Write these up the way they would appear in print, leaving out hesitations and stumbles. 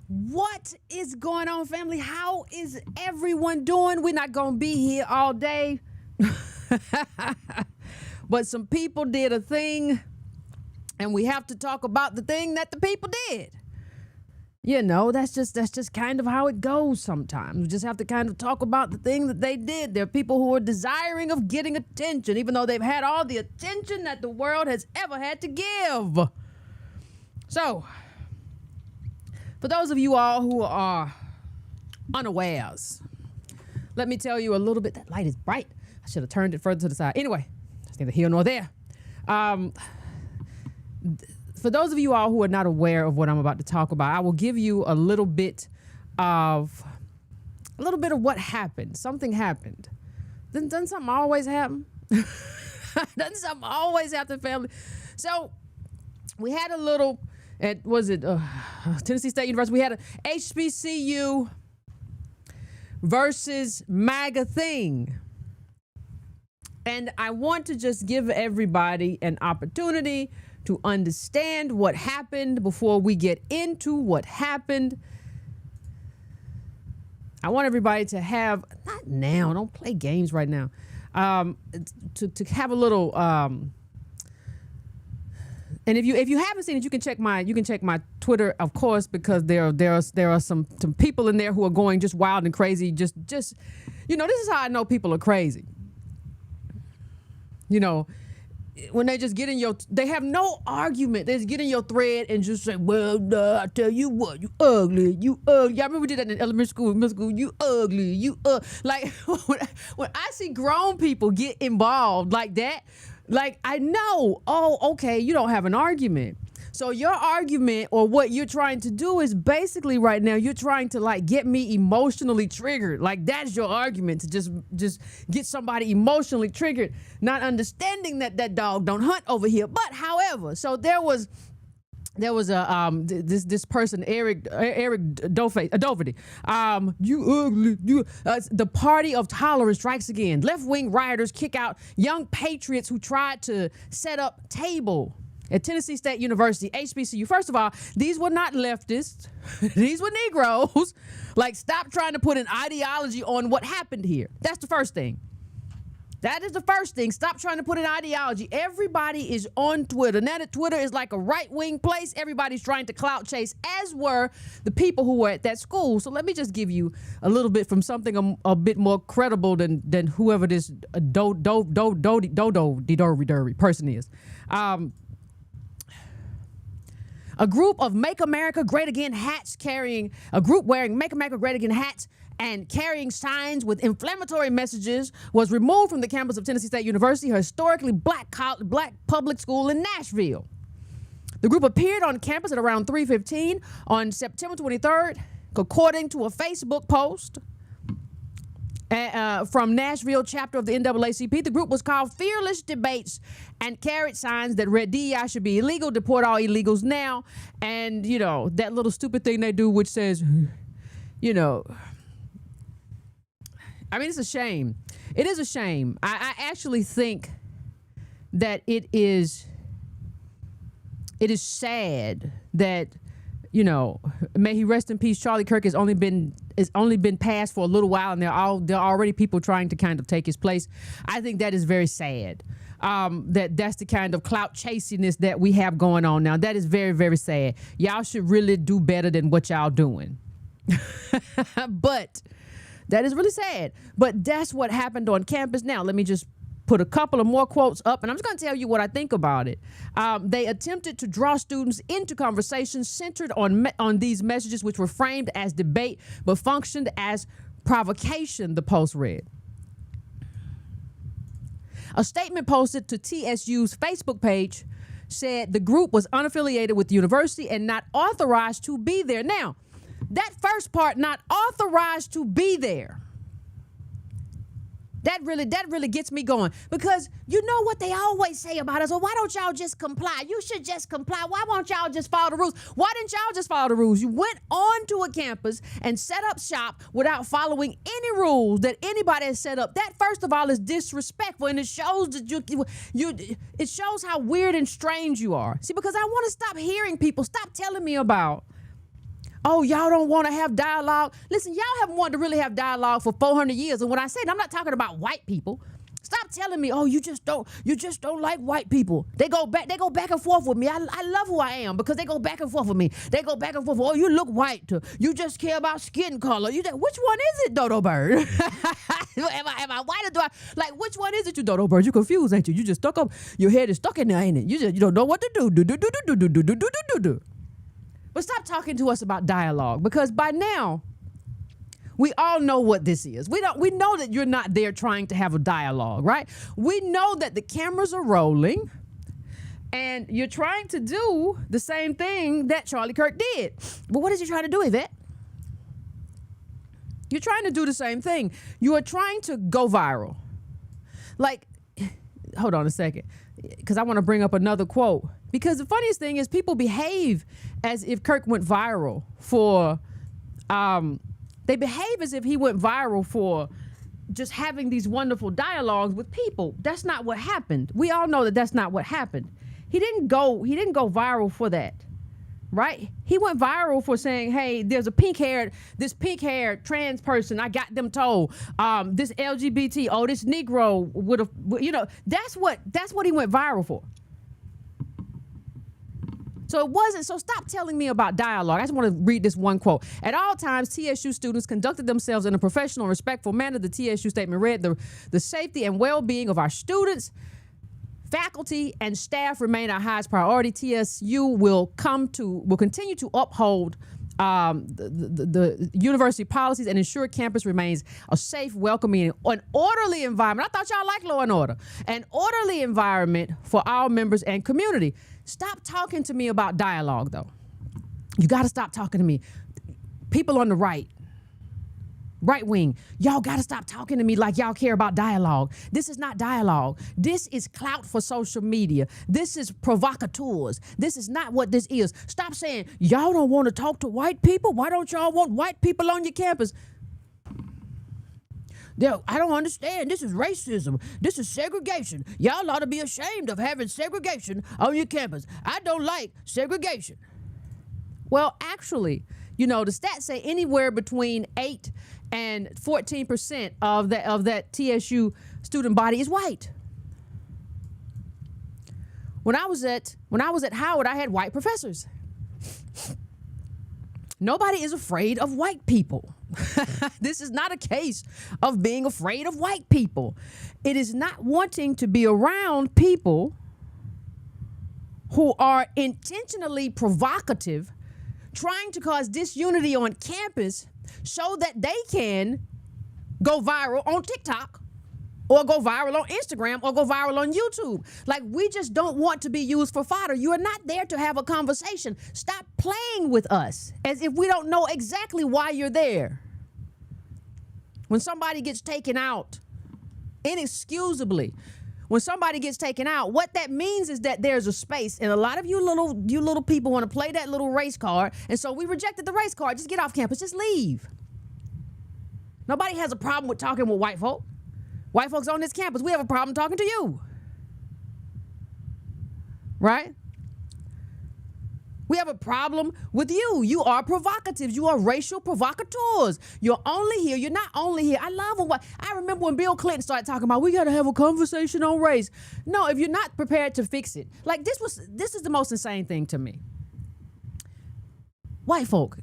What is going on, family? How is everyone doing? We're not going to be here all day. But some people did a thing, and we have to talk about the thing that the people did. You know, that's just kind of how it goes sometimes. We just have to kind of talk about the thing that they did. There are people who are desiring of getting attention, even though they've had all the attention that the world has ever had to give. So, for those of you all who are unawares, let me tell you a little bit. That light is bright. I should have turned it further to the side. Anyway, that's neither here nor there. For those of you all who are not aware of what I'm about to talk about, I will give you a little bit of what happened. Something happened. Doesn't something always happen? Doesn't something always happen, family? So we had a little. Tennessee State University. We had a HBCU versus MAGA thing. And I want to just give everybody an opportunity to understand what happened before we get into what happened. I want everybody to have, not now, don't play games right now, to have a little, and if you haven't seen it, you can check my Twitter, of course, because there are some people in there who are going just wild and crazy. Just you know, this is how I know people are crazy. You know, when they just get in they have no argument. They just get in your thread and just say, well, I tell you what, you ugly. Y'all remember we did that in elementary school, middle school, you ugly, like when I see grown people get involved like that, like, I know, oh, okay, you don't have an argument. So your argument, or what you're trying to do, is basically right now you're trying to like get me emotionally triggered. Like, that's your argument, to just get somebody emotionally triggered, not understanding that dog don't hunt over here. But however, so there was this person, Eric Doherty. You ugly. The party of tolerance strikes again. Left-wing rioters kick out young patriots who tried to set up table at Tennessee State University, HBCU. First of all, these were not leftists. These were Negroes. Like, stop trying to put an ideology on what happened here. That's the first thing. That is the first thing. Stop trying to put an ideology. Everybody is on Twitter. Now that Twitter is like a right-wing place, everybody's trying to clout chase, as were the people who were at that school. So let me just give you a little bit from something a bit more credible than whoever this Dodo person is. A group of Make America Great Again hats wearing Make America Great Again hats and carrying signs with inflammatory messages was removed from the campus of Tennessee State University, a historically black public school in Nashville. The group appeared on campus at around 3:15 on September 23rd, according to a Facebook post from Nashville chapter of the NAACP. The group was called Fearless Debates and carried signs that read, DEI should be illegal, deport all illegals now. And, you know, that little stupid thing they do, which says, you know, I mean, it's a shame. It is a shame. I actually think that it is sad that, you know, may he rest in peace, Charlie Kirk has only been passed for a little while, and there are already people trying to kind of take his place. I think that is very sad. That's the kind of clout chasiness that we have going on now. That is very, very sad. Y'all should really do better than what y'all doing. But that is really sad. But that's what happened on campus. Now, let me just put a couple of more quotes up, and I'm just going to tell you what I think about it. They attempted to draw students into conversations centered on these messages, which were framed as debate, but functioned as provocation, the post read. A statement posted to TSU's Facebook page said the group was unaffiliated with the university and not authorized to be there. Now, that first part, not authorized to be there, That really gets me going, because you know what they always say about us. Well, why don't y'all just comply? You should just comply. Why won't y'all just follow the rules? Why didn't y'all just follow the rules? You went onto a campus and set up shop without following any rules that anybody has set up. That, first of all, is disrespectful, and it shows that it shows how weird and strange you are. See, because I want to stop hearing people stop telling me about, oh, y'all don't want to have dialogue. Listen, y'all haven't wanted to really have dialogue for 400 years. And when I say it, I'm not talking about white people. Stop telling me, oh, you just don't like white people. They go back and forth with me. I love who I am, because they go back and forth with me. They go back and forth. Oh, you look white. You just care about skin color. Which one is it, Dodo Bird? am I white or do I? Like, which one is it, you Dodo Bird? You confused, ain't you? You just stuck up. Your head is stuck in there, ain't it? You don't know what to do. But stop talking to us about dialogue, because by now, we all know what this is. We know that you're not there trying to have a dialogue, right? We know that the cameras are rolling and you're trying to do the same thing that Charlie Kirk did. But what is he trying to do, Yvette? You're trying to do the same thing. You are trying to go viral. Like, hold on a second, because I want to bring up another quote. Because the funniest thing is, people behave as if Kirk went viral for, they behave as if he went viral for just having these wonderful dialogues with people. That's not what happened. We all know that that's not what happened. He didn't go viral for that, right? He went viral for saying, hey, there's this pink-haired trans person, I got them told, this LGBT, oh, this Negro would have, that's what he went viral for. So it wasn't, so stop telling me about dialogue. I just want to read this one quote. At all times, TSU students conducted themselves in a professional and respectful manner. The TSU statement read, the safety and well-being of our students, faculty, and staff remain our highest priority. TSU will continue to uphold the university policies and ensure campus remains a safe, welcoming, and orderly environment. I thought y'all liked law and order. An orderly environment for our members and community. Stop talking to me about dialogue, though. You got to stop talking to me. People on the right wing, y'all got to stop talking to me like y'all care about dialogue. This is not dialogue. This is clout for social media. This is provocateurs. This is not what this is. Stop saying, y'all don't want to talk to white people. Why don't y'all want white people on your campus? I don't understand. This is racism. This is segregation. Y'all ought to be ashamed of having segregation on your campus. I don't like segregation. Well, actually, the stats say anywhere between 8 and 14% of that TSU student body is white. When I was at Howard, I had white professors. Nobody is afraid of white people. This is not a case of being afraid of white people. It is not wanting to be around people who are intentionally provocative, trying to cause disunity on campus so that they can go viral on TikTok or go viral on Instagram or go viral on YouTube. Like, we just don't want to be used for fodder. You are not there to have a conversation. Stop playing with us as if we don't know exactly why you're there. When somebody gets taken out inexcusably, when somebody gets taken out, what that means is that there's a space, and a lot of you little people want to play that little race card, and so we rejected the race card. Just get off campus, just leave. Nobody has a problem with talking with white folk. White folks on this campus, we have a problem talking to you. Right? We have a problem with you. You are provocatives. You are racial provocateurs. You're not only here. I remember when Bill Clinton started talking about, we got to have a conversation on race. No, if you're not prepared to fix it. Like, this is the most insane thing to me. White folk,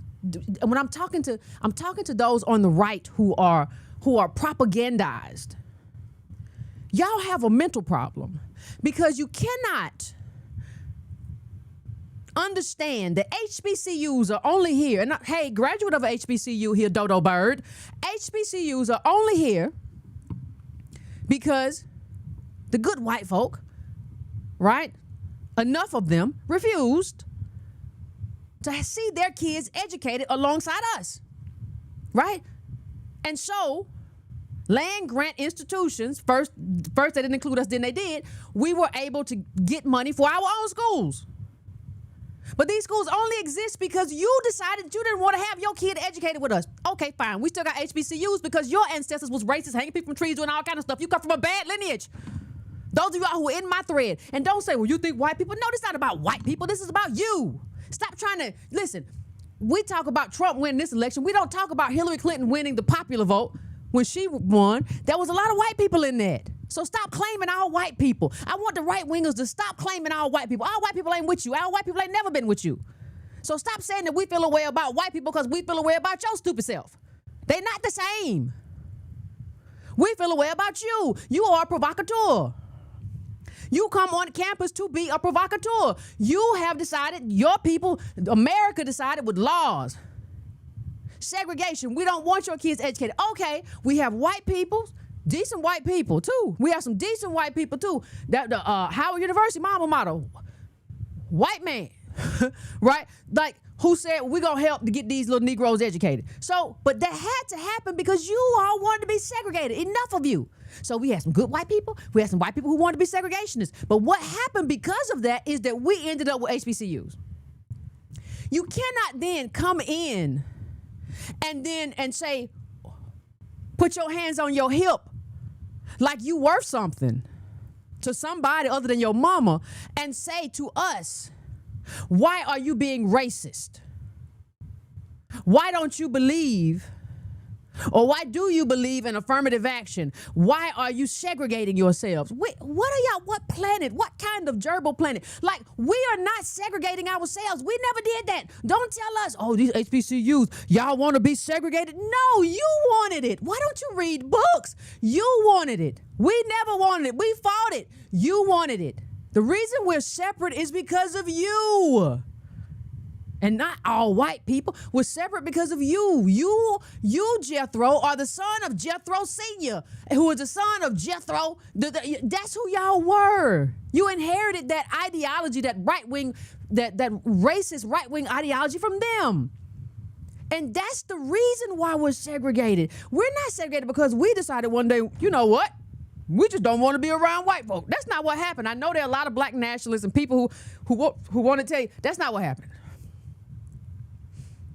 when I'm talking to those on the right who are propagandized. Y'all have a mental problem, because you cannot understand that HBCUs are only here. And hey, graduate of a HBCU here, Dodo Bird. HBCUs are only here because the good white folk, right? Enough of them refused to see their kids educated alongside us, right? And so, land grant institutions, first they didn't include us, then they did, we were able to get money for our own schools. But these schools only exist because you decided that you didn't want to have your kid educated with us. Okay, fine. We still got HBCUs because your ancestors was racist, hanging people from trees, doing all kind of stuff. You come from a bad lineage. Those of y'all who are in my thread. And don't say, well, you think white people? No, this is not about white people. This is about you. Stop trying to, listen, we talk about Trump winning this election. We don't talk about Hillary Clinton winning the popular vote when she won. There was a lot of white people in that. So stop claiming all white people. I want the right wingers to stop claiming all white people. All white people ain't with you. All white people ain't never been with you. So stop saying that we feel a way about white people because we feel a way about your stupid self. They're not the same. We feel a way about you. You are a provocateur. You come on campus to be a provocateur. You have decided, your people, America decided with laws, segregation. We don't want your kids educated. Okay, we have white people, decent white people too. We have some decent white people too. That Howard University, my alma mater, white man, right? Like, who said we're gonna help to get these little Negroes educated. So, but that had to happen because you all wanted to be segregated. Enough of you. So we had some good white people. We had some white people who wanted to be segregationists. But what happened because of that is that we ended up with HBCUs. You cannot then come in and say, put your hands on your hip like you worth something to somebody other than your mama and say to us, why are you being racist? Why don't you believe, or why do you believe in affirmative action? Why are you segregating yourselves? Wait, what are y'all, what planet? What kind of gerbil planet? Like, we are not segregating ourselves. We never did that. Don't tell us, oh, these HBCUs, y'all want to be segregated? No, you wanted it. Why don't you read books? You wanted it. We never wanted it. We fought it. You wanted it. The reason we're separate is because of you. And not all white people. We're separate because of you. You, Jethro, are the son of Jethro Sr., who was the son of Jethro. That's who y'all were. You inherited that ideology, that right-wing, that racist right-wing ideology from them. And that's the reason why we're segregated. We're not segregated because we decided one day, you know what? We just don't want to be around white folk. That's not what happened. I know there are a lot of black nationalists and people who want to tell you that's not what happened.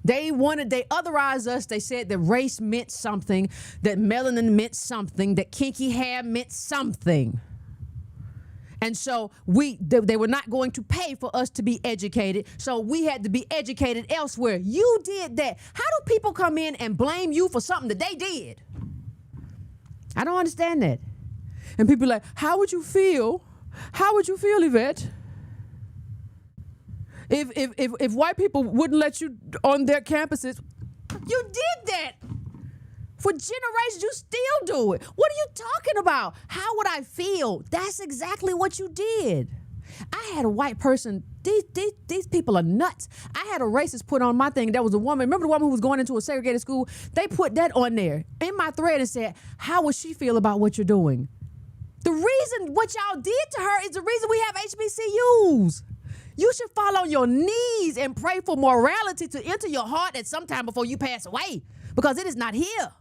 They otherized us. They said that race meant something, that melanin meant something, that kinky hair meant something. And so they were not going to pay for us to be educated. So we had to be educated elsewhere. You did that. How do people come in and blame you for something that they did? I don't understand that. And people are like, how would you feel? How would you feel, Yvette? If white people wouldn't let you on their campuses? You did that for generations. You still do it. What are you talking about? How would I feel? That's exactly what you did. I had a white person. These people are nuts. I had a racist put on my thing. That was a woman. Remember the woman who was going into a segregated school? They put that on there in my thread and said, how would she feel about what you're doing? The reason what y'all did to her is the reason we have HBCUs. You should fall on your knees and pray for morality to enter your heart at some time before you pass away, because it is not here.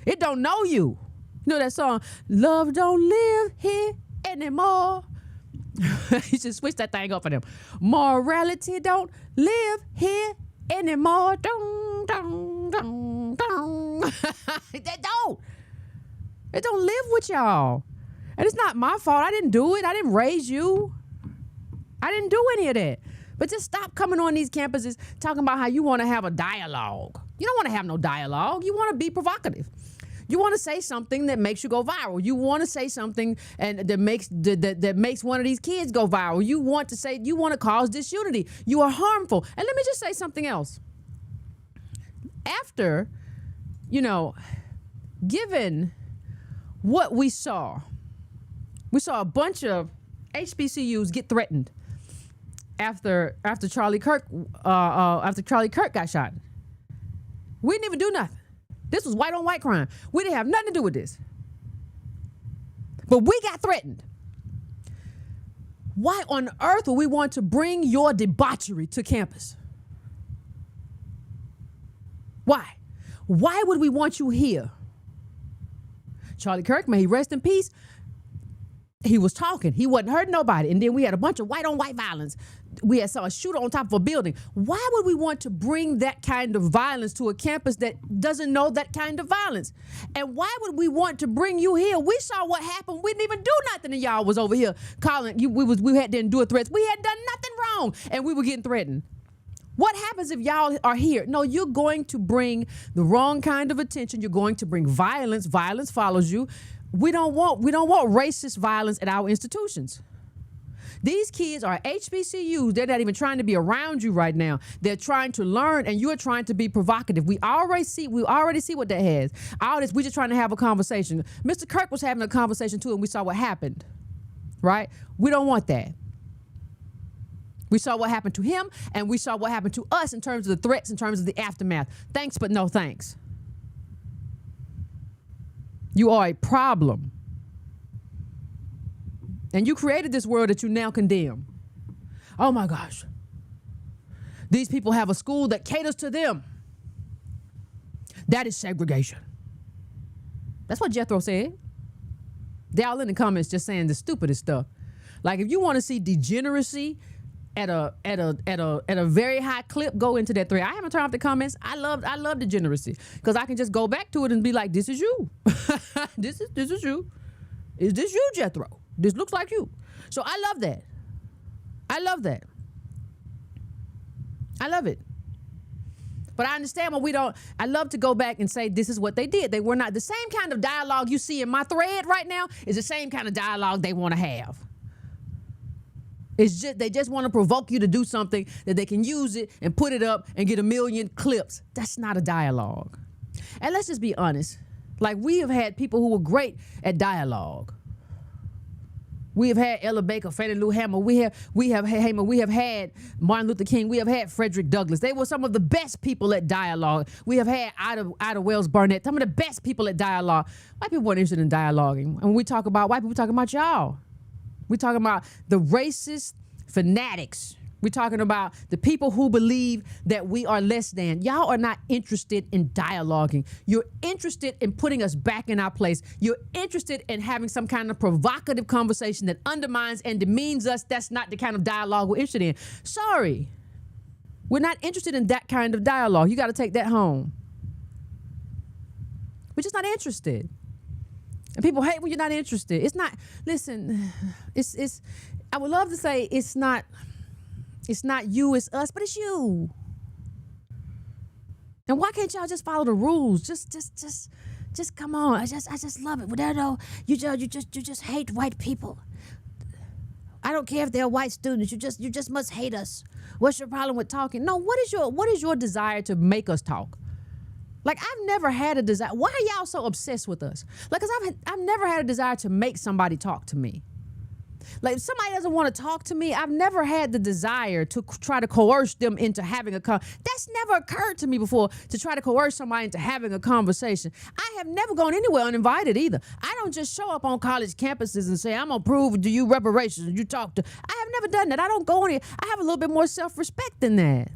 It don't know you. You know that song, Love Don't Live Here Anymore? You should switch that thing up for them. Morality don't live here anymore. Dun, dun, dun, dun. It don't live with y'all. And it's not my fault. I didn't do it. I didn't raise you. I didn't do any of that. But just stop coming on these campuses talking about how you want to have a dialogue. You don't want to have no dialogue. You want to be provocative. You want to say something that makes you go viral. You want to say something and that makes one of these kids go viral. You want to cause disunity. You are harmful. And let me just say something else. After, given what we saw a bunch of HBCUs get threatened after Charlie Kirk got shot. We didn't even do nothing. This was white on white crime. We didn't have nothing to do with this. But we got threatened. Why on earth would we want to bring your debauchery to campus? Why? Why would we want you here? Charlie Kirk, may he rest in peace. He was talking. He wasn't hurting nobody. And then we had a bunch of white-on-white violence. We had a shooter on top of a building. Why would we want to bring that kind of violence to a campus that doesn't know that kind of violence? And why would we want to bring you here? We saw what happened. We didn't even do nothing, and y'all was over here calling. We had didn't do threats. We had done nothing wrong, and we were getting threatened. What happens if y'all are here? No, you're going to bring the wrong kind of attention. You're going to bring violence. Violence follows you. We don't want racist violence at our institutions. These kids are HBCUs. They're not even trying to be around you right now. They're trying to learn, and you're trying to be provocative. We already see what that has. All this, we're just trying to have a conversation. Mr. Kirk was having a conversation too, and we saw what happened. Right? We don't want that. We saw what happened to him, and we saw what happened to us in terms of the threats, in terms of the aftermath. Thanks, but no thanks. You are a problem. And you created this world that you now condemn. Oh my gosh. These people have a school that caters to them. That is segregation. That's what Jethro said. They're all in the comments just saying the stupidest stuff. Like, if you want to see degeneracy at a very high clip, go into that thread. I haven't turned off the comments. I love degeneracy because I can just go back to it and be like, this is you. this is you. Is this you, Jethro? This looks like you. So I love that. I love that. I love it. But I understand why we don't. I love to go back and say this is what they did. They were not the same kind of dialogue you see in my thread right now is the same kind of dialogue they want to have. It's just, they just want to provoke you to do something that they can use it and put it up and get 1 million clips. That's not a dialogue. And let's just be honest. Like, we have had people who were great at dialogue. We have had Ella Baker, Fannie Lou Hamer. We have had Martin Luther King. We have had Frederick Douglass. They were some of the best people at dialogue. We have had Ida Wells Barnett, some of the best people at dialogue. White people weren't interested in dialoguing. And when we talk about white people, we're talking about y'all. We're talking about the racist fanatics. We're talking about the people who believe that we are less than. Y'all are not interested in dialoguing. You're interested in putting us back in our place. You're interested in having some kind of provocative conversation that undermines and demeans us. That's not the kind of dialogue we're interested in. Sorry. We're not interested in that kind of dialogue. You got to take that home. We're just not interested. And people hate when you're not interested. It's not, listen, I would love to say it's not you, it's us, but it's you. And why can't y'all just follow the rules? Just come on. I just love it. Whatever, you just hate white people. I don't care if they're white students. You just must hate us. What's your problem with talking? No, what is your desire to make us talk? Like, I've never had a desire. Why are y'all so obsessed with us? Like, because I've never had a desire to make somebody talk to me. Like, if somebody doesn't want to talk to me, I've never had the desire to try to coerce them into having a conversation. That's never occurred to me before, to try to coerce somebody into having a conversation. I have never gone anywhere uninvited either. I don't just show up on college campuses and say, I'm going to prove to you reparations. And you talk to. I have never done that. I don't go in here. I have a little bit more self-respect than that.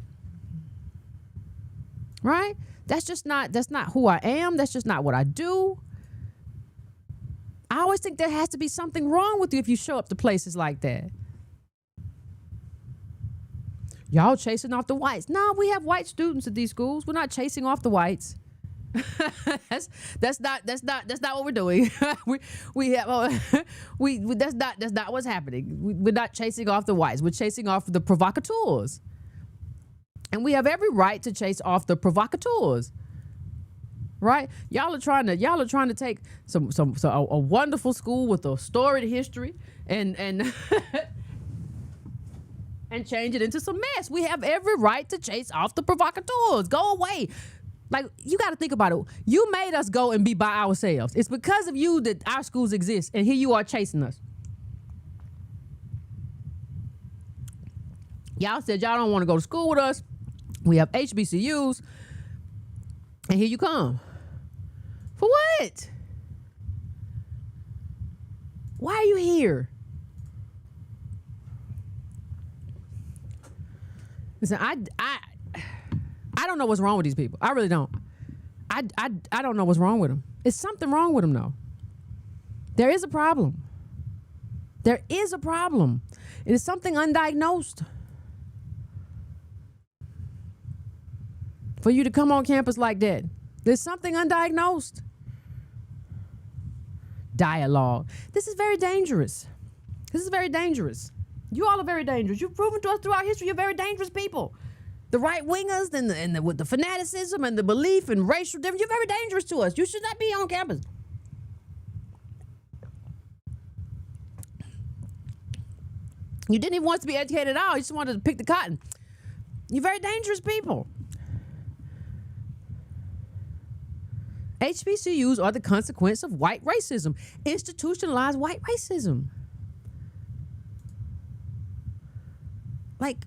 Right? That's not who I am. That's just not what I do. I always think there has to be something wrong with you if you show up to places like that. Y'all chasing off the whites. No, we have white students at these schools. We're not chasing off the whites. that's not what we're doing. That's not what's happening. We're not chasing off the whites. We're chasing off the provocateurs. And we have every right to chase off the provocateurs. Right? Y'all are trying to take a wonderful school with a storied history and and change it into some mess. We have every right to chase off the provocateurs. Go away. Like, you got to think about it. You made us go and be by ourselves. It's because of you that our schools exist, and here you are chasing us. Y'all said y'all don't want to go to school with us. We have HBCUs, and here you come. For what? Why are you here? Listen, I don't know what's wrong with these people. I really don't. I don't know what's wrong with them. It's something wrong with them, though. There is a problem. There is a problem. It is something undiagnosed. For you to come on campus like that, there's something undiagnosed. Dialogue. This is very dangerous. This is very dangerous. You all are very dangerous. You've proven to us throughout history you're very dangerous people. The right wingers and with the fanaticism and the belief and racial difference, you're very dangerous to us. You should not be on campus. You didn't even want to be educated at all. You just wanted to pick the cotton. You're very dangerous people. HBCUs are the consequence of white racism, institutionalized white racism. Like,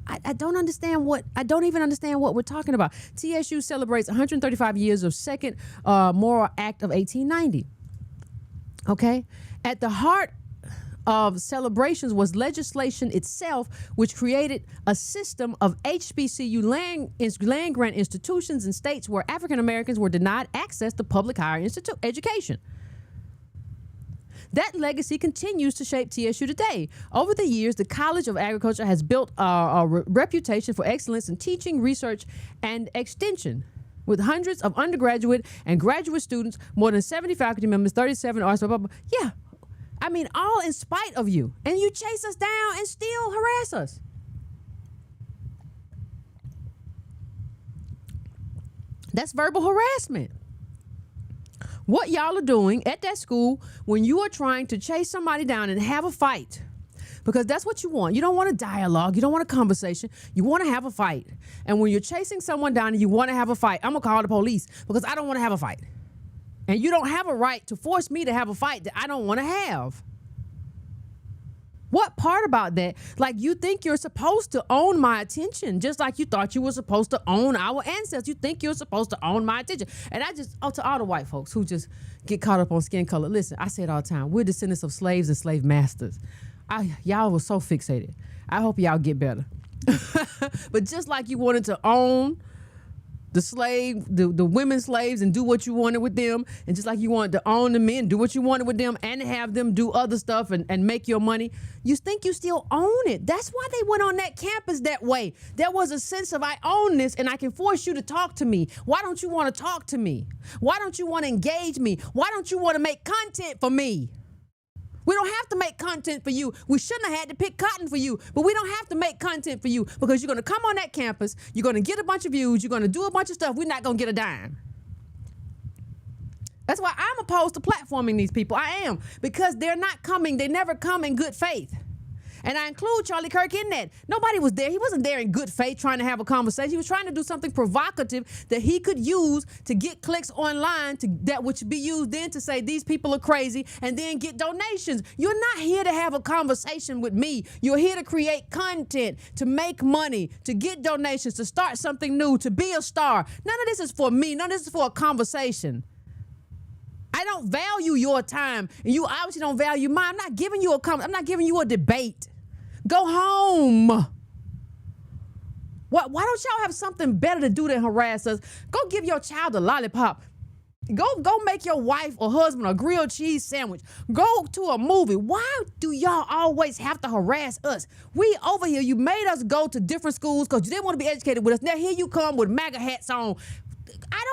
I don't understand I don't even understand what we're talking about. TSU celebrates 135 years of second moral act of 1890. Okay? At the heart of celebrations was legislation itself, which created a system of HBCU land grant institutions in states where African Americans were denied access to public higher education. That legacy continues to shape TSU today. Over the years, the College of Agriculture has built a reputation for excellence in teaching, research, and extension. With hundreds of undergraduate and graduate students, more than 70 faculty members, 37 arts, blah, blah, blah. Yeah. I mean, all in spite of you. And you chase us down and still harass us. That's verbal harassment. What y'all are doing at that school when you are trying to chase somebody down and have a fight, because that's what you want. You don't want a dialogue. You don't want a conversation. You want to have a fight. And when you're chasing someone down and you want to have a fight, I'm going to call the police because I don't want to have a fight. And you don't have a right to force me to have a fight that I don't want to have. What part about that? Like, you think you're supposed to own my attention, just like you thought you were supposed to own our ancestors. You think you're supposed to own my attention. And to all the white folks who just get caught up on skin color, listen, I say it all the time. We're descendants of slaves and slave masters. Y'all were so fixated. I hope y'all get better. But just like you wanted to own the women slaves and do what you wanted with them, and just like you wanted to own the men, do what you wanted with them, and have them do other stuff and make your money, you think you still own it. That's why they went on that campus that way. There was a sense of, I own this and I can force you to talk to me. Why don't you want to talk to me? Why don't you want to engage me? Why don't you want to make content for me? We don't have to make content for you. We shouldn't have had to pick cotton for you, but we don't have to make content for you because you're going to come on that campus, you're going to get a bunch of views, you're going to do a bunch of stuff. We're not going to get a dime. That's why I'm opposed to platforming these people. I am, because they're not coming. They never come in good faith. And I include Charlie Kirk in that. Nobody was there. He wasn't there in good faith trying to have a conversation. He was trying to do something provocative that he could use to get clicks online, that would be used then to say these people are crazy and then get donations. You're not here to have a conversation with me. You're here to create content, to make money, to get donations, to start something new, to be a star. None of this is for me. None of this is for a conversation. I don't value your time, and you obviously don't value mine. I'm not giving you I'm not giving you a debate. Go home. Why don't y'all have something better to do than harass us? Go give your child a lollipop. Go make your wife or husband a grilled cheese sandwich. Go to a movie. Why do y'all always have to harass us? We over here, you made us go to different schools because you didn't want to be educated with us. Now here you come with MAGA hats on.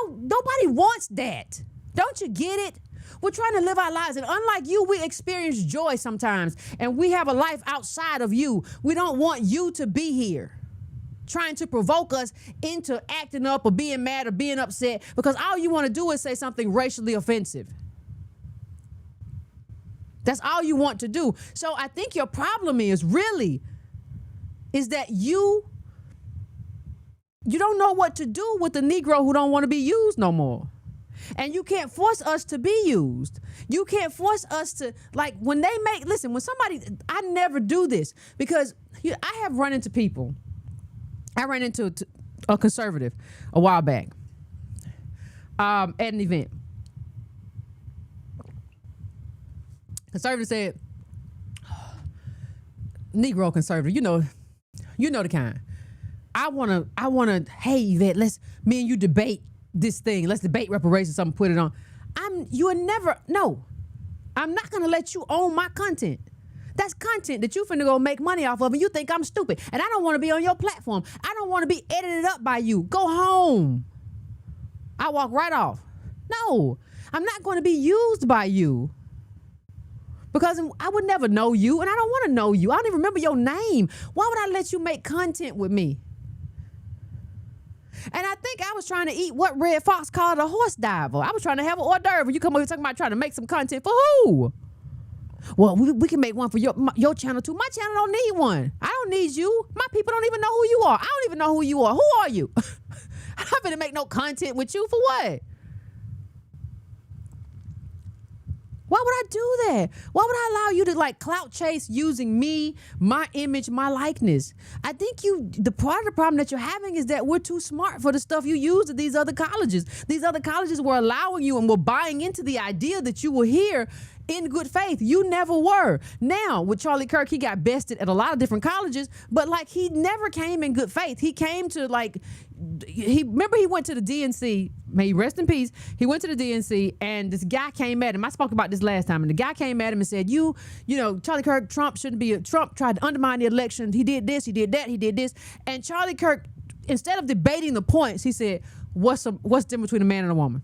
Nobody wants that. Don't you get it? We're trying to live our lives, and unlike you, we experience joy sometimes, and we have a life outside of you. We don't want you to be here trying to provoke us into acting up or being mad or being upset, because all you want to do is say something racially offensive. That's all you want to do. So I think your problem is that you don't know what to do with the Negro who don't want to be used no more. And you can't force us to be used. You can't force us to, like, when somebody, I never do this because I have run into people. I ran into a conservative a while back at an event. Conservative said, Negro conservative, you know the kind. I wanna, hey Yvette, me and you debate this thing. Let's debate reparations, something, put it on. I'm I'm not going to let you own my content. That's content that you finna go make money off of, and you think I'm stupid. And I don't want to be on your platform. I don't want to be edited up by you. Go home. I walk right off. No, I'm not going to be used by you. Because I would never know you, and I don't want to know you. I don't even remember your name. Why would I let you make content with me? And I think I was trying to eat what Red Fox called a horse diver. I was trying to have an hors d'oeuvre. You come over here talking about trying to make some content for who? Well, we can make one for your channel too. My channel don't need one. I don't need you. My people don't even know who you are. I don't even know who you are. Who are you? I'm not going to make no content with you for what? Why would I do that? Why would I allow you to like clout chase using me, my image, my likeness? I think the part of the problem that you're having is that we're too smart for the stuff you use at these other colleges. These other colleges were allowing you and were buying into the idea that you were here in good faith. You never were. Now, with Charlie Kirk, he got bested at a lot of different colleges, but like he never came in good faith. He came to like, he went to the DNC, may he rest in peace. He went to the DNC and this guy came at him. I spoke about this last time, and the guy came at him and said, you know, Charlie Kirk, Trump tried to undermine the election. He did this, he did that, he did this. And Charlie Kirk, instead of debating the points, he said, what's the difference between a man and a woman?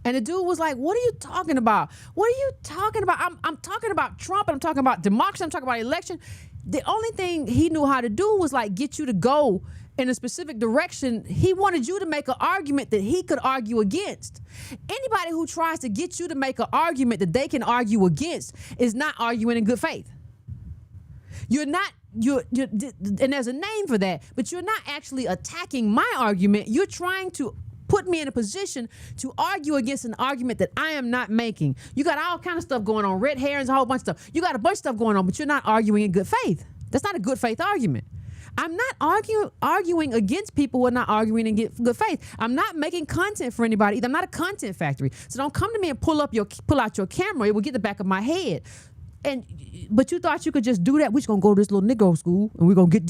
And the dude was like, what are you talking about? What are you talking about? I'm talking about Trump, and I'm talking about democracy, I'm talking about election. The only thing he knew how to do was like get you to go in a specific direction. He wanted you to make an argument that he could argue against. Anybody who tries to get you to make an argument that they can argue against is not arguing in good faith. And there's a name for that, but you're not actually attacking my argument. You're trying to put me in a position to argue against an argument that I am not making. You got all kind of stuff going on, red herrings, a whole bunch of stuff. You got a bunch of stuff going on, but you're not arguing in good faith. That's not a good faith argument. I'm not arguing against people who are not arguing in good faith. I'm not making content for anybody either. I'm not a content factory. So don't come to me and pull out your camera. It will get the back of my head. But you thought you could just do that. We're just gonna go to this little Negro school and we're gonna get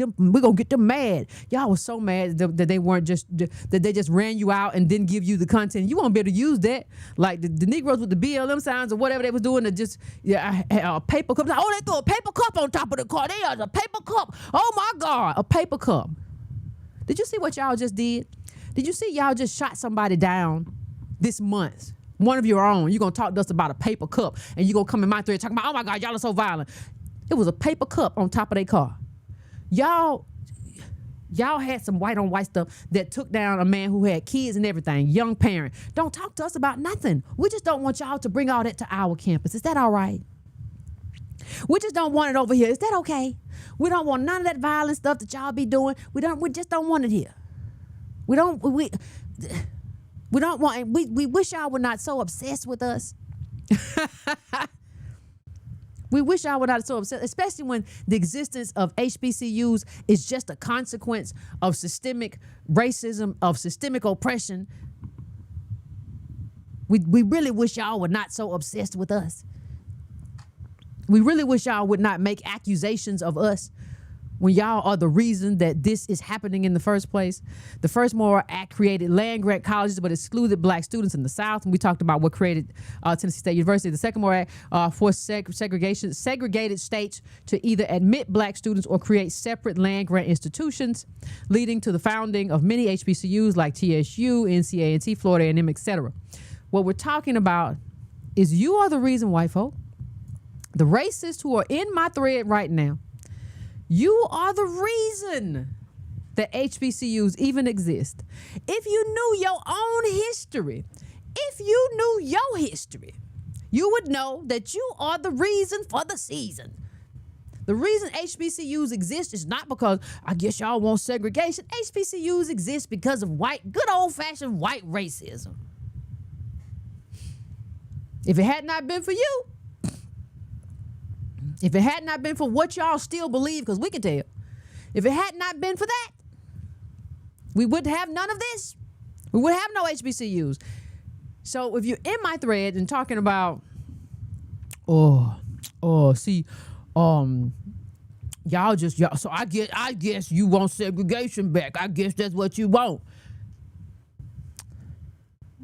them mad. Y'all was so mad that they weren't that they just ran you out and didn't give you the content. You won't be able to use that. Like the Negroes with the BLM signs or whatever they was doing to just a paper cup. Oh, they threw a paper cup on top of the car. They had a paper cup. Oh my God, a paper cup. Did you see what y'all just did? Did you see y'all just shot somebody down this month? One of your own. You're going to talk to us about a paper cup, and you're going to come in my thread talking about, oh my God, y'all are so violent. It was a paper cup on top of their car. Y'all had some white on white stuff that took down a man who had kids and everything, young parent. Don't talk to us about nothing. We just don't want y'all to bring all that to our campus. Is that all right? We just don't want it over here. Is that okay? We don't want none of that violent stuff that y'all be doing. We just don't want it here. We wish y'all were not so obsessed with us. We wish y'all were not so obsessed, especially when the existence of HBCUs is just a consequence of systemic racism, of systemic oppression. We really wish y'all were not so obsessed with us. We really wish y'all would not make accusations of us when y'all are the reason that this is happening in the first place. The first Moral Act created land-grant colleges but excluded black students in the South. And we talked about what created Tennessee State University. The second Moral Act forced segregated states to either admit black students or create separate land-grant institutions, leading to the founding of many HBCUs like TSU, NCAA, Florida A&M, etc. What we're talking about is you are the reason, white folk, the racists who are in my thread right now, you are the reason that HBCUs even exist. If you knew your own history, you would know that you are the reason for the season. The reason HBCUs exist is not because I guess y'all want segregation. HBCUs exist because of good old-fashioned white racism. If it had not been for you, if it had not been for what y'all still believe, because we can tell, if it had not been for that, we wouldn't have none of this. We would have no HBCUs. So if you're in my thread and talking about, y'all, so I guess you want segregation back. I guess that's what you want.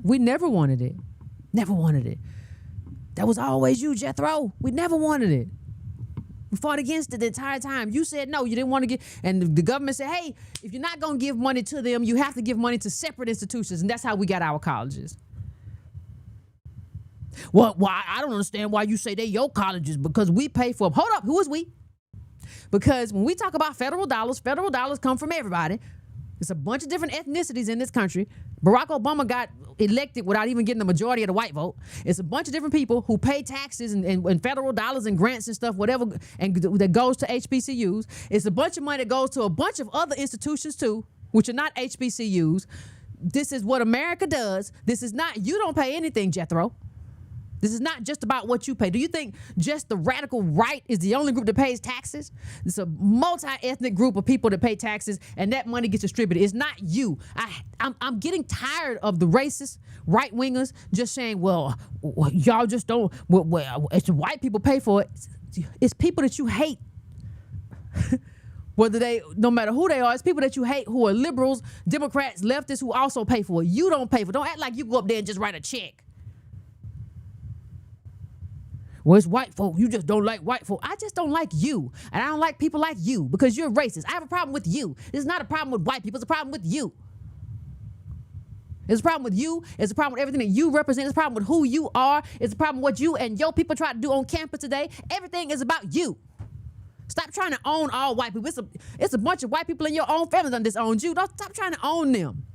We never wanted it. Never wanted it. That was always you, Jethro. We never wanted it. We fought against it the entire time. You said no, you didn't want to get, and the government said, hey, if you're not going to give money to them, you have to give money to separate institutions, and that's how we got our colleges. Well, why? I don't understand why you say they're your colleges, because we pay for them. Hold up, who is we? Because when we talk about federal dollars come from everybody. It's a bunch of different ethnicities in this country. Barack Obama got elected without even getting the majority of the white vote. It's a bunch of different people who pay taxes and federal dollars and grants and stuff, whatever, and that goes to HBCUs. It's a bunch of money that goes to a bunch of other institutions too, which are not HBCUs. This is what America does. This is not, you don't pay anything, Jethro. This is not just about what you pay. Do you think just the radical right is the only group that pays taxes? It's a multi-ethnic group of people that pay taxes, and that money gets distributed. It's not you. I'm getting tired of the racist right-wingers just saying, well, y'all just don't, well, it's white people pay for it. It's people that you hate. Whether they, no matter who they are, it's people that you hate who are liberals, Democrats, leftists who also pay for it. You don't pay for it. Don't act like you go up there and just write a check. Well, it's white folk. You just don't like white folk. I just don't like you. And I don't like people like you because you're racist. I have a problem with you. This is not a problem with white people. It's a problem with you. It's a problem with you. It's a problem with everything that you represent. It's a problem with who you are. It's a problem with what you and your people try to do on campus today. Everything is about you. Stop trying to own all white people. It's a bunch of white people in your own family that disown you. Don't stop trying to own them.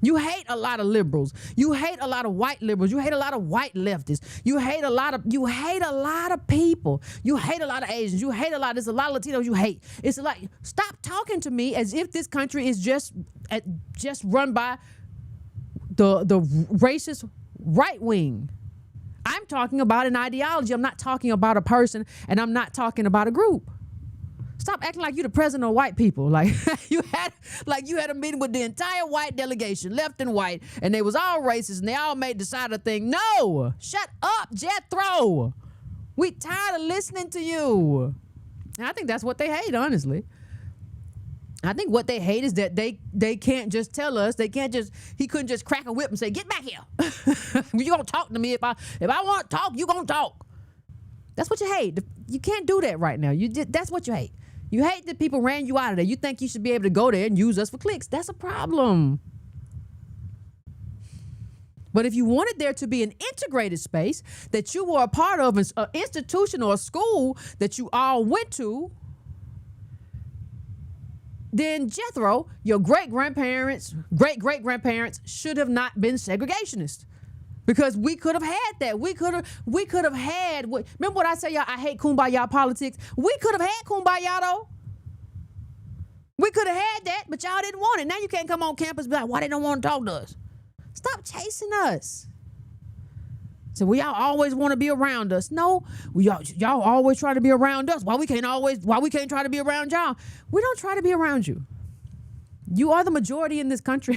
You hate a lot of liberals. You hate a lot of white liberals. You hate a lot of white leftists. You hate a lot of people. You hate a lot of Asians. You hate a lot. There's a lot of Latinos you hate. It's a lot. Stop talking to me as if this country is just run by the racist right wing. I'm talking about an ideology. I'm not talking about a person, and I'm not talking about a group. Stop acting like you're the president of white people. Like you had a meeting with the entire white delegation, left and white, and they was all racist and they all made the side of the thing. No, shut up, Jethro. We tired of listening to you. And I think that's what they hate, honestly. I think what they hate is that they can't just tell us. He couldn't just crack a whip and say, get back here. You gonna talk to me if I want to talk, you gonna talk. That's what you hate. You can't do that right now. That's what you hate. You hate that people ran you out of there. You think you should be able to go there and use us for clicks. That's a problem. But if you wanted there to be an integrated space that you were a part of, an institution or a school that you all went to, then Jethro, your great-grandparents, great-great-grandparents should have not been segregationists. Because we could have had that. We could have had, remember what I say, y'all, I hate kumbaya politics? We could have had kumbaya, though. We could have had that, but y'all didn't want it. Now you can't come on campus and be like, why they don't want to talk to us? Stop chasing us. So y'all always want to be around us. No, y'all always try to be around us. Why we can't try to be around y'all? We don't try to be around you. You are the majority in this country.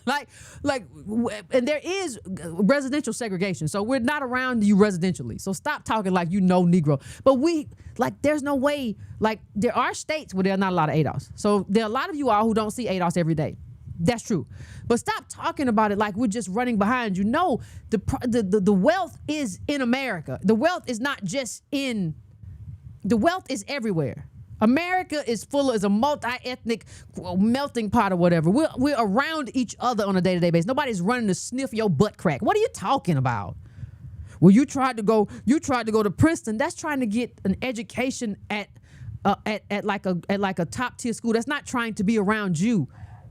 And there is residential segregation. So we're not around you residentially. So stop talking like you know Negro. But there's no way, there are states where there are not a lot of ADOS. So there are a lot of you all who don't see ADOS every day. That's true. But stop talking about it like we're just running behind you. No, the wealth is in America. The wealth is not just the wealth is everywhere. America is a multi-ethnic melting pot or whatever. We're around each other on a day-to-day basis. Nobody's running to sniff your butt crack. What are you talking about? Well, you tried to go to Princeton. That's trying to get an education at like a top tier school. That's not trying to be around you.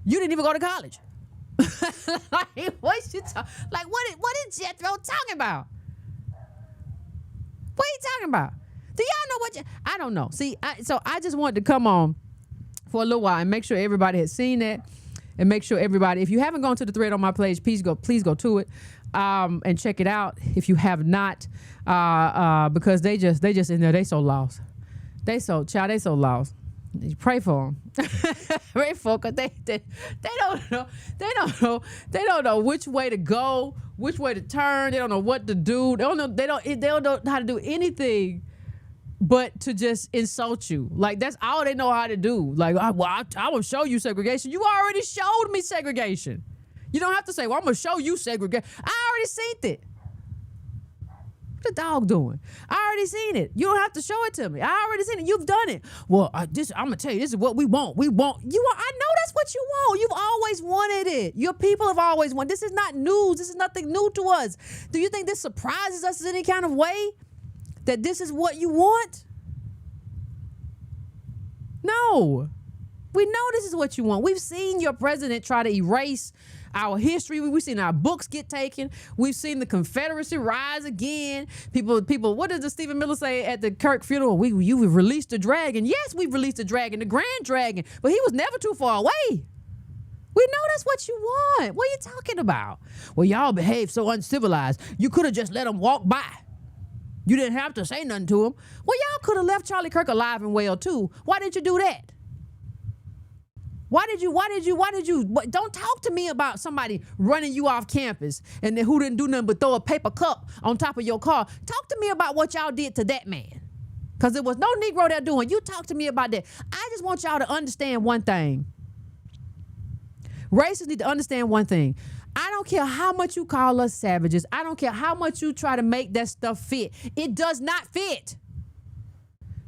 You didn't even go to college. What is Jethro talking about? What are you talking about? Do y'all know I don't know. See, so I just wanted to come on for a little while and make sure everybody had seen that, and make sure everybody, if you haven't gone to the thread on my page, please go to it and check it out if you have not, because they just in there, they so lost. They so lost. Pray for them. Pray for them, because they don't know. They don't know which way to go, which way to turn. They don't know what to do. They don't know how to do anything but to just insult you. Like, that's all they know how to do. Like, I will show you segregation. You already showed me segregation. You don't have to say, well, I'm going to show you segregation. I already seen it. What the dog doing? I already seen it. You don't have to show it to me. I already seen it. You've done it. Well, I'm going to tell you, this is what we want. I know that's what you want. You've always wanted it. Your people have always wanted. This is not news. This is nothing new to us. Do you think this surprises us in any kind of way? That this is what you want? No. We know this is what you want. We've seen your president try to erase our history. We've seen our books get taken. We've seen the Confederacy rise again. People. What did the Stephen Miller say at the Kirk funeral? You've released the dragon. Yes, we've released the dragon, the grand dragon, but he was never too far away. We know that's what you want. What are you talking about? Well, y'all behave so uncivilized. You could have just let them walk by. You didn't have to say nothing to him. Well, y'all could have left Charlie Kirk alive and well too. Why didn't you do that? Why did you? Don't talk to me about somebody running you off campus and then who didn't do nothing but throw a paper cup on top of your car. Talk to me about what y'all did to that man. Because there was no Negro there doing. You talk to me about that. I just want y'all to understand one thing. Racists need to understand one thing. I don't care how much you call us savages. I don't care how much you try to make that stuff fit. It does not fit.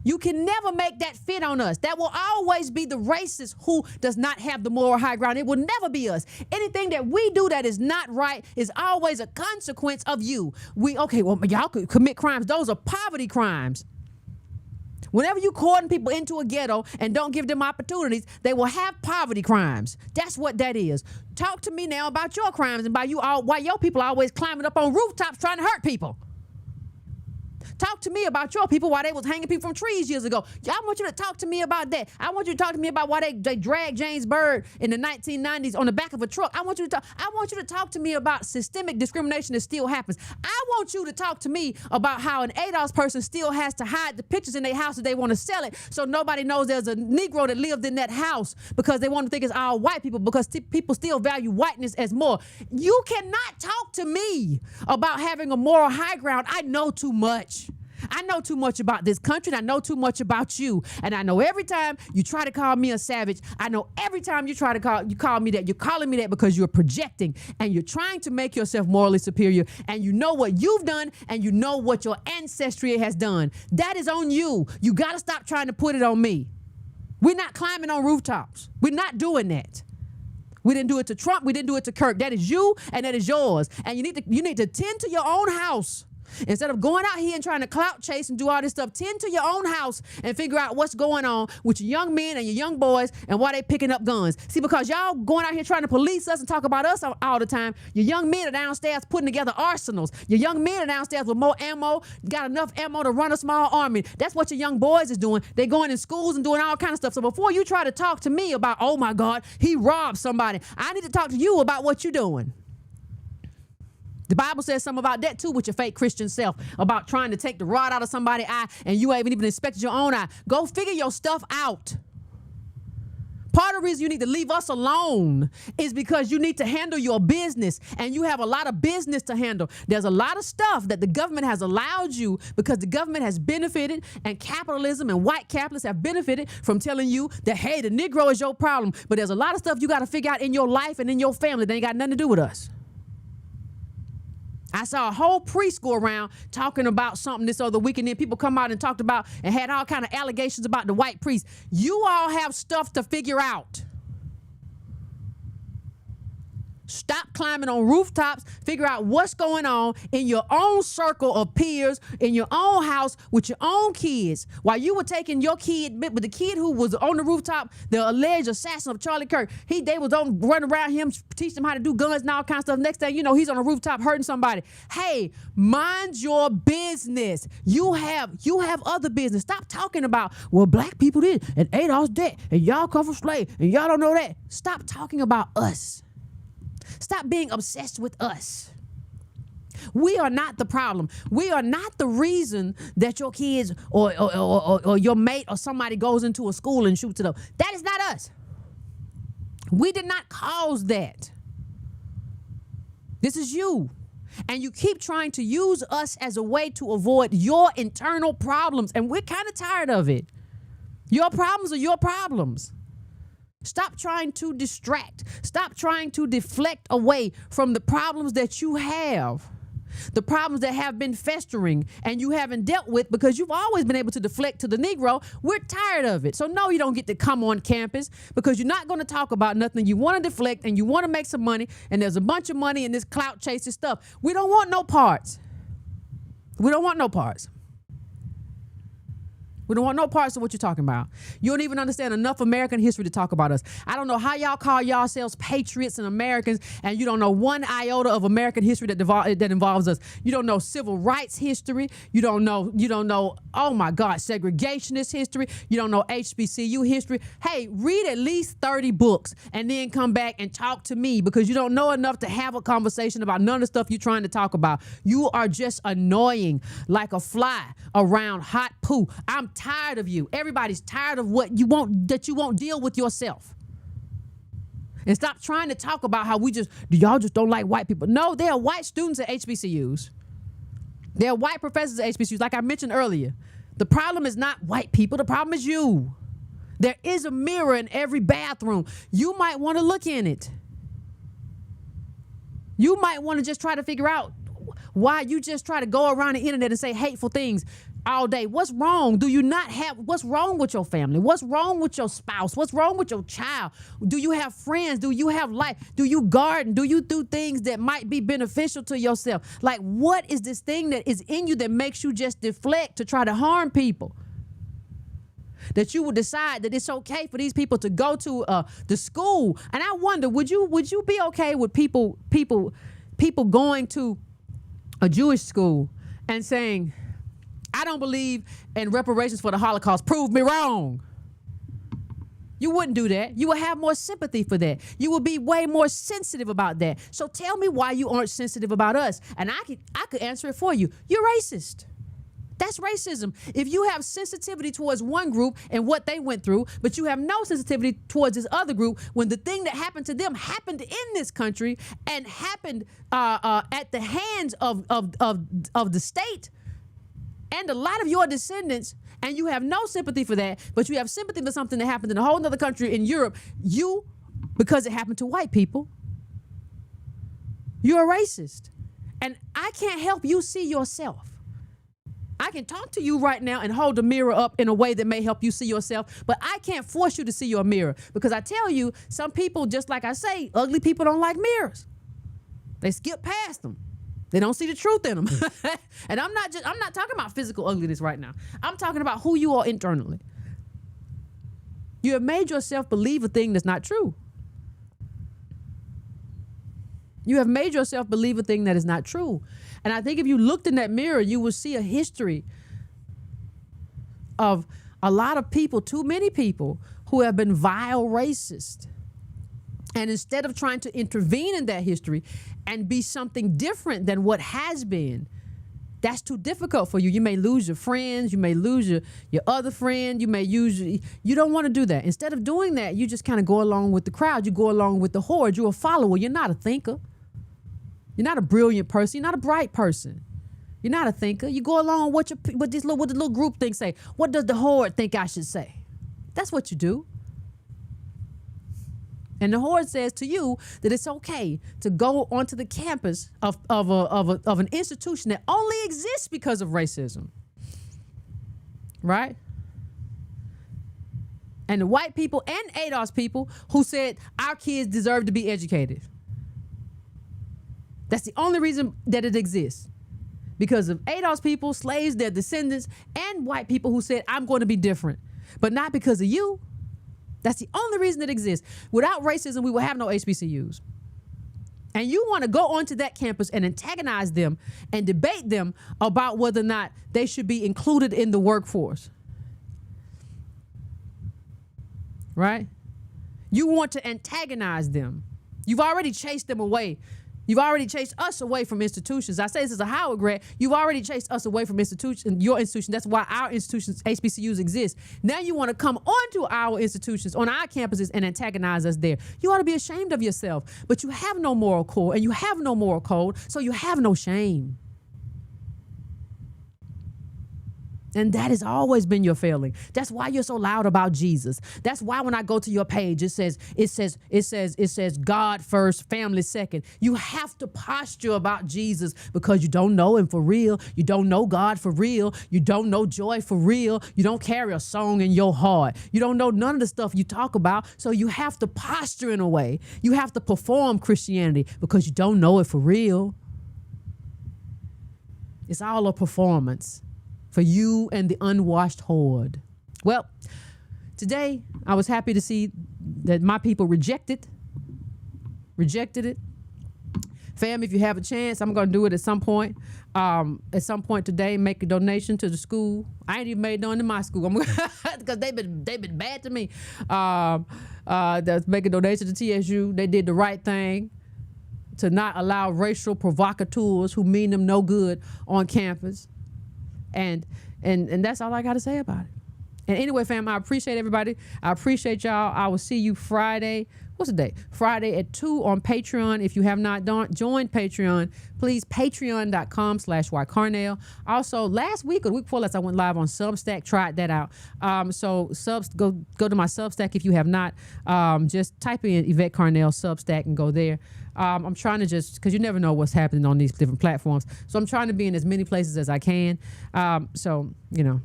You can never make that fit on us. That will always be the racist who does not have the moral high ground. It will never be us. Anything that we do that is not right is always a consequence of you. Y'all could commit crimes. Those are poverty crimes. Whenever you cordon people into a ghetto and don't give them opportunities, they will have poverty crimes. That's what that is. Talk to me now about your crimes and why your people are always climbing up on rooftops trying to hurt people. Talk to me about your people, why they was hanging people from trees years ago. I want you to talk to me about that. I want you to talk to me about why they dragged James Byrd in the 1990s on the back of a truck. I want you to talk to me about systemic discrimination that still happens. I want you to talk to me about how an ADOS person still has to hide the pictures in their house if they want to sell it so nobody knows there's a Negro that lived in that house because they want to think it's all white people because people still value whiteness as more. You cannot talk to me about having a moral high ground. I know too much. I know too much about this country, and I know too much about you. And I know every time you try to call me a savage, I know every time you call me that, you're calling me that because you're projecting and you're trying to make yourself morally superior. And you know what you've done, and you know what your ancestry has done. That is on you. You got to stop trying to put it on me. We're not climbing on rooftops. We're not doing that. We didn't do it to Trump. We didn't do it to Kirk. That is you, and that is yours. And you need to tend to your own house. Instead of going out here and trying to clout chase and do all this stuff, tend to your own house and figure out what's going on with your young men and your young boys and why they picking up guns. See, because y'all going out here trying to police us and talk about us all the time, your young men are downstairs putting together arsenals. Your young men are downstairs with more ammo, got enough ammo to run a small army. That's what your young boys is doing. They're going in schools and doing all kind of stuff. So before you try to talk to me about, oh my God, he robbed somebody, I need to talk to you about what you're doing. The Bible says something about that too with your fake Christian self, about trying to take the rod out of somebody's eye and you haven't even inspected your own eye. Go figure your stuff out. Part of the reason you need to leave us alone is because you need to handle your business, and you have a lot of business to handle. There's a lot of stuff that the government has allowed you because the government has benefited, and capitalism and white capitalists have benefited from telling you that, hey, the Negro is your problem. But there's a lot of stuff you got to figure out in your life and in your family that ain't got nothing to do with us. I saw a whole preschool around talking about something this other week, and then people come out and talked about and had all kind of allegations about the white priest. You all have stuff to figure out. Stop climbing on rooftops. Figure out what's going on in your own circle of peers, in your own house with your own kids. While you were taking your kid, but the kid who was on the rooftop, the alleged assassin of Charlie Kirk, they was on running around him, teaching him how to do guns and all kinds of stuff. Next thing you know, he's on a rooftop hurting somebody. Hey, mind your business. You have other business. Stop talking about, well, black people did, and Adolf's dead, and y'all come from slave, and y'all don't know that. Stop talking about us. Stop being obsessed with us. We are not the problem. We are not the reason that your kids or your mate or somebody goes into a school and shoots it up. That is not us. We did not cause that. This is you. And you keep trying to use us as a way to avoid your internal problems. And we're kind of tired of it. Your problems are your problems. Stop trying to distract. Stop trying to deflect away from the problems that you have. The problems that have been festering and you haven't dealt with because you've always been able to deflect to the Negro. We're tired of it. So no, you don't get to come on campus because you're not going to talk about nothing. You want to deflect and you want to make some money, and there's a bunch of money in this clout chasing stuff. We don't want no parts. We don't want no parts. We don't want no parts of what you're talking about. You don't even understand enough American history to talk about us. I don't know how y'all call yourselves patriots and Americans, and you don't know one iota of American history that involves us. You don't know civil rights history. You don't know, oh my God, segregationist history. You don't know HBCU history. Hey, read at least 30 books and then come back and talk to me because you don't know enough to have a conversation about none of the stuff you're trying to talk about. You are just annoying like a fly around hot poo. I'm tired of you. Everybody's tired of what you won't deal with yourself. And stop trying to talk about how y'all just don't like white people. No, there are white students at HBCUs. There are white professors at HBCUs, like I mentioned earlier. The problem is not white people. The problem is you. There is a mirror in every bathroom. You might want to look in it. You might want to just try to figure out why you just try to go around the internet and say hateful things all day. What's wrong? What's wrong with your family? What's wrong with your spouse? What's wrong with your child? Do you have friends? Do you have life? Do you garden? Do you do things that might be beneficial to yourself? Like, what is this thing that is in you that makes you just deflect to try to harm people? That you would decide that it's okay for these people to go to the school. And I wonder, would you be okay with people going to a Jewish school and saying, I don't believe in reparations for the Holocaust. Prove me wrong. You wouldn't do that. You would have more sympathy for that. You would be way more sensitive about that. So tell me why you aren't sensitive about us. And I could answer it for you. You're racist. That's racism. If you have sensitivity towards one group and what they went through, but you have no sensitivity towards this other group, when the thing that happened to them happened in this country and happened at the hands of the state and a lot of your descendants, and you have no sympathy for that, but you have sympathy for something that happened in a whole other country in Europe, because it happened to white people, you're a racist. And I can't help you see yourself. I can talk to you right now and hold the mirror up in a way that may help you see yourself, but I can't force you to see your mirror because I tell you, some people, just like I say, ugly people don't like mirrors. They skip past them. They don't see the truth in them. And I'm not talking about physical ugliness right now. I'm talking about who you are internally. You have made yourself believe a thing that's not true. You have made yourself believe a thing that is not true. And I think if you looked in that mirror, you would see a history of a lot of people, too many people, who have been vile racists. And instead of trying to intervene in that history and be something different than what has been, that's too difficult for you. You may lose your friends. You may lose your other friend. You don't want to do that. Instead of doing that, you just kind of go along with the crowd. You go along with the horde. You're a follower. You're not a thinker. You're not a brilliant person. You're not a bright person. You're not a thinker. You go along with what the little group thing say. What does the horde think I should say? That's what you do. And the horde says to you that it's okay to go onto the campus of an institution that only exists because of racism. Right? And the white people and ADOS people who said our kids deserve to be educated. That's the only reason that it exists. Because of ADOS people, slaves, their descendants, and white people who said, I'm going to be different. But not because of you. That's the only reason it exists. Without racism, we will have no HBCUs. And you want to go onto that campus and antagonize them and debate them about whether or not they should be included in the workforce. Right? You want to antagonize them. You've already chased them away. You've already chased us away from institutions. I say this as a Howard grad. You've already chased us away from institutions, your institution. That's why our institutions, HBCUs, exist. Now you want to come onto our institutions, on our campuses, and antagonize us there. You ought to be ashamed of yourself. But you have no moral core, and you have no moral code, so you have no shame. And that has always been your failing. That's why you're so loud about Jesus. That's why when I go to your page, it says God first, family second. You have to posture about Jesus because you don't know him for real. You don't know God for real. You don't know joy for real. You don't carry a song in your heart. You don't know none of the stuff you talk about. So you have to posture in a way. You have to perform Christianity because you don't know it for real. It's all a performance for you and the unwashed horde. Well, today I was happy to see that my people rejected it. Fam, if you have a chance, I'm going to do it at some point. At some point today, make a donation to the school. I ain't even made none in my school because they've been bad to me. That's make a donation to TSU. They did the right thing to not allow racial provocateurs who mean them no good on campus. And that's all I got to say about it. And anyway, fam, I appreciate everybody. I appreciate y'all. I will see you Friday. What's the day? Friday at 2 on Patreon. If you have not joined Patreon, please patreon.com/ycarnell. Also, last week or the week before last, I went live on Substack. Tried that out. So go to my Substack if you have not. Just type in Yvette Carnell Substack and go there. I'm trying to because you never know what's happening on these different platforms. So I'm trying to be in as many places as I can. So, you know,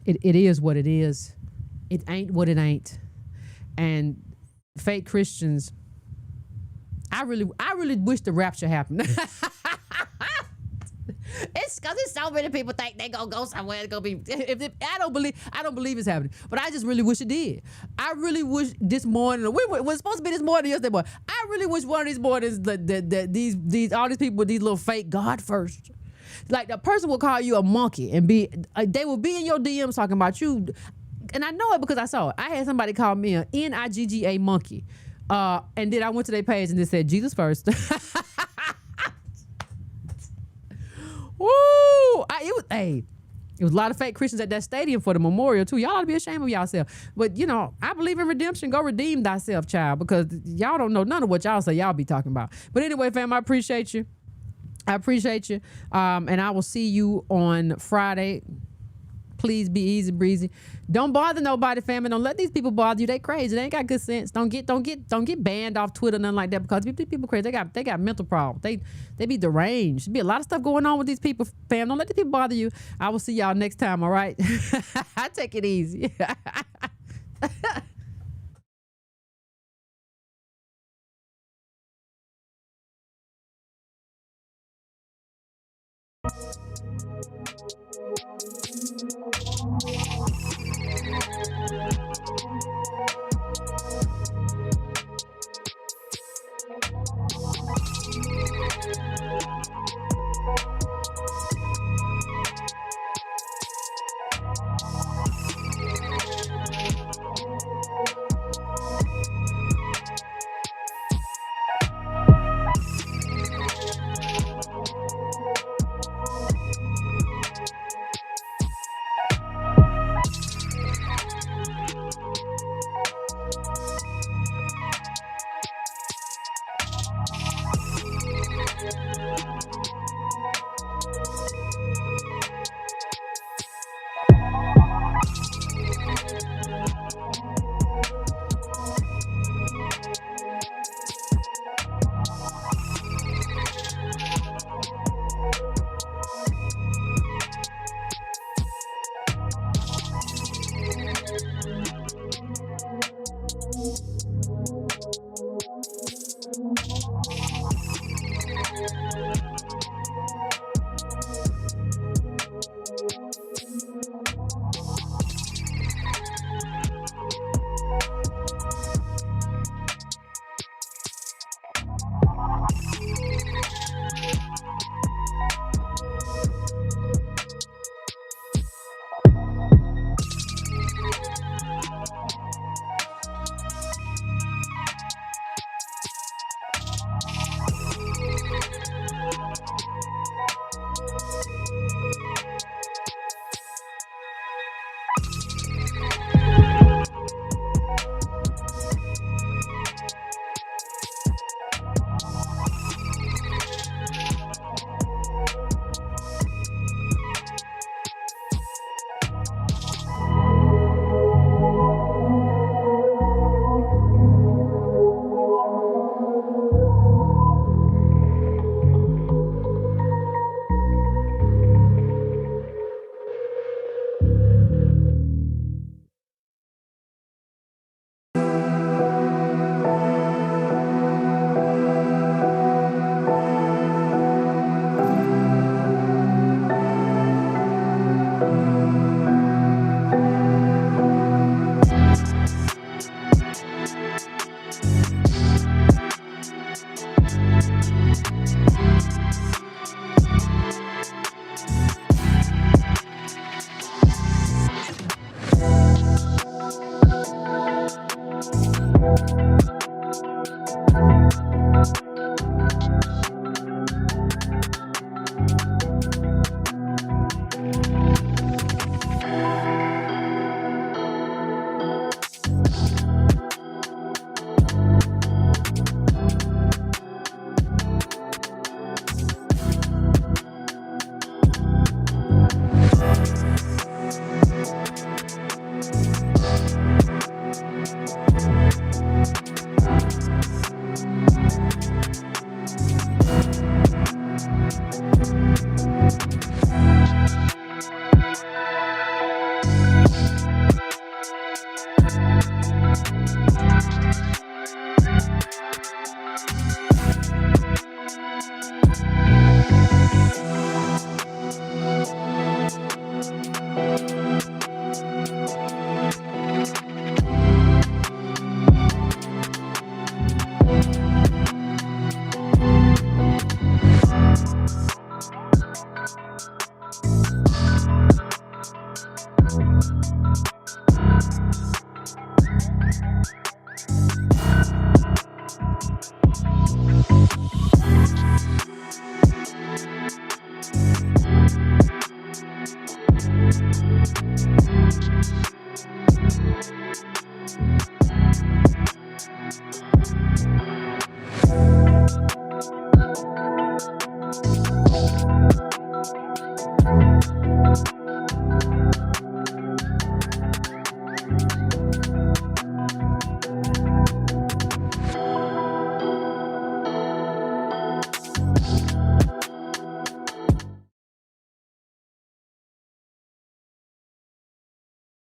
it is what it is. It ain't what it ain't. And fake Christians, I really wish the rapture happened. It's because there's so many people think they gonna go somewhere. It's gonna be. I don't believe it's happening. But I just really wish it did. I really wish this morning. It was supposed to be this morning, yesterday morning. I really wish one of these mornings that these all these people with these little fake God first. Like the person will call you a monkey and they will be in your DMs talking about you. And I know it because I saw it. I had somebody call me a NIGGA monkey. And then I went to their page and they said Jesus first. Woo! It was a lot of fake Christians at that stadium for the memorial too. Y'all ought to be ashamed of yourself. But you know, I believe in redemption. Go redeem thyself, child, because y'all don't know none of what y'all say y'all be talking about. But anyway, fam, I appreciate you. And I will see you on Friday. Please be easy breezy. Don't bother nobody, family. Don't let these people bother you. They crazy. They ain't got good sense. Don't get banned off Twitter, nothing like that, because these people crazy. They got mental problems. They be deranged. There be a lot of stuff going on with these people, fam. Don't let these people bother you. I will see y'all next time, all right? I take it easy.